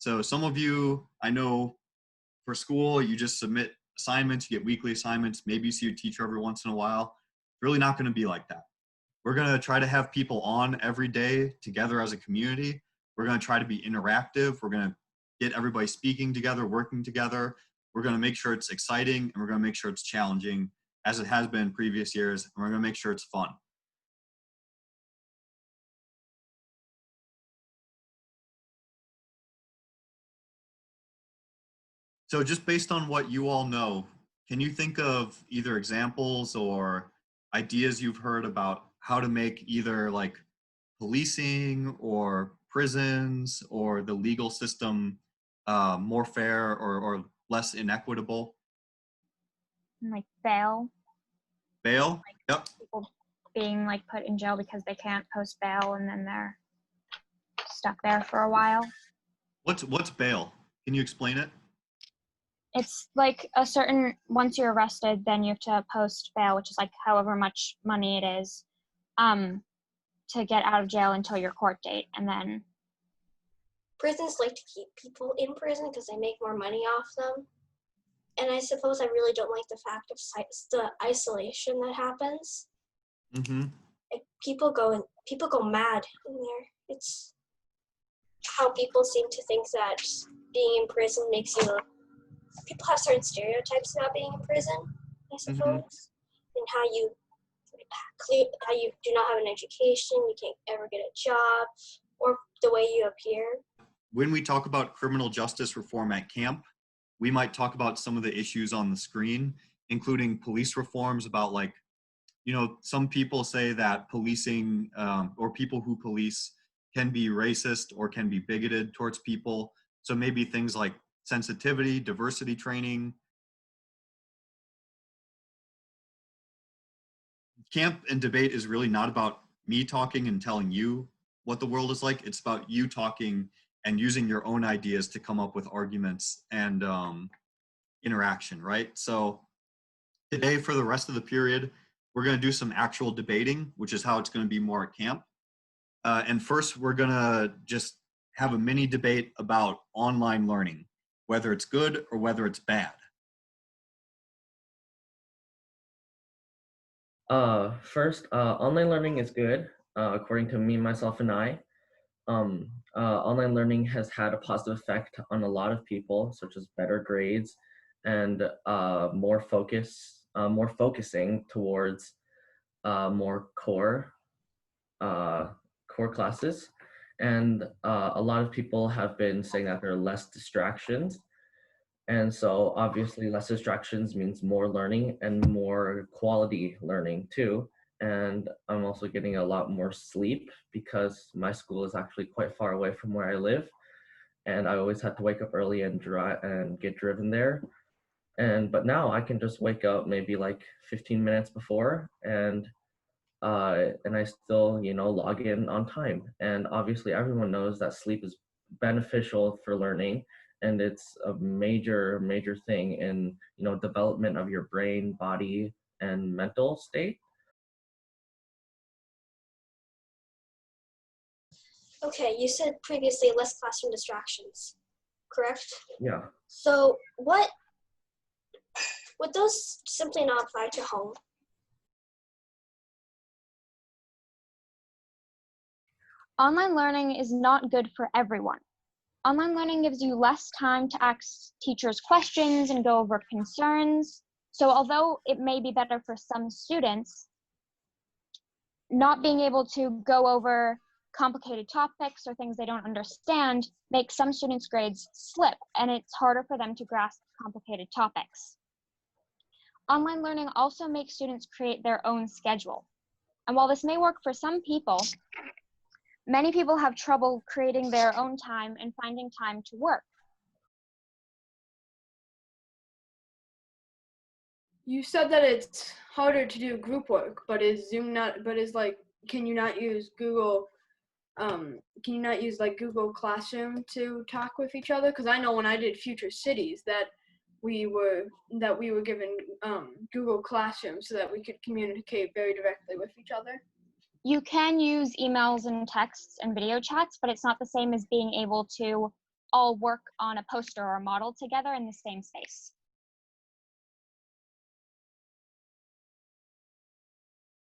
So some of you, I know for school, you just submit assignments, you get weekly assignments, maybe you see your teacher every once in a while. It's really not going to be like that. We're going to try to have people on every day together as a community. We're going to try to be interactive. We're going to get everybody speaking together, working together. We're going to make sure it's exciting, and we're going to make sure it's challenging as it has been in previous years, and we're going to make sure it's fun. So just based on what you all know, can you think of either examples or ideas you've heard about how to make either like policing or prisons or the legal system more fair or less inequitable? Like bail. Bail? Like yep. People being like put in jail because they can't post bail and then they're stuck there for a while. What's bail? Can you explain it? It's like a certain, once you're arrested, then you have to post bail, which is like however much money it is, to get out of jail until your court date. And then prisons like to keep people in prison because they make more money off them. And I suppose I really don't like the fact of the isolation that happens. Mm-hmm. Like people go mad in there. It's how people seem to think that being in prison makes you. People have certain stereotypes about being in prison, I suppose, and how you do not have an education, you can't ever get a job, or the way you appear. When we talk about criminal justice reform at camp, we might talk about some of the issues on the screen, including police reforms about like, you know, some people say that policing or people who police can be racist or can be bigoted towards people. So maybe things like sensitivity, diversity training. Camp and debate is really not about me talking and telling you what the world is like. It's about you talking and using your own ideas to come up with arguments and interaction, right? So today, for the rest of the period, we're going to do some actual debating, which is how it's going to be more at camp. And first, we're going to just have a mini debate about online learning, whether it's good or whether it's bad. First, online learning is good, according to me, myself, and I. Online learning has had a positive effect on a lot of people, such as better grades and more focusing towards more core classes. And a lot of people have been saying that there are less distractions. And so obviously less distractions means more learning and more quality learning too. And I'm also getting a lot more sleep because my school is actually quite far away from where I live. And I always had to wake up early and get driven there. But now I can just wake up maybe like 15 minutes before and I still, log in on time. And obviously everyone knows that sleep is beneficial for learning, and it's a major thing in, development of your brain, body, and mental state. Okay, you said previously less classroom distractions, correct? Yeah. So would those simply not apply to home? Online learning is not good for everyone. Online learning gives you less time to ask teachers questions and go over concerns. So although it may be better for some students, not being able to go over complicated topics or things they don't understand makes some students' grades slip, and it's harder for them to grasp complicated topics. Online learning also makes students create their own schedule. And while this may work for some people, many people have trouble creating their own time and finding time to work. You said that it's harder to do group work, but can you not use Google Classroom to talk with each other? Because I know when I did Future Cities that we were given Google Classroom so that we could communicate very directly with each other. You can use emails and texts and video chats, but it's not the same as being able to all work on a poster or a model together in the same space.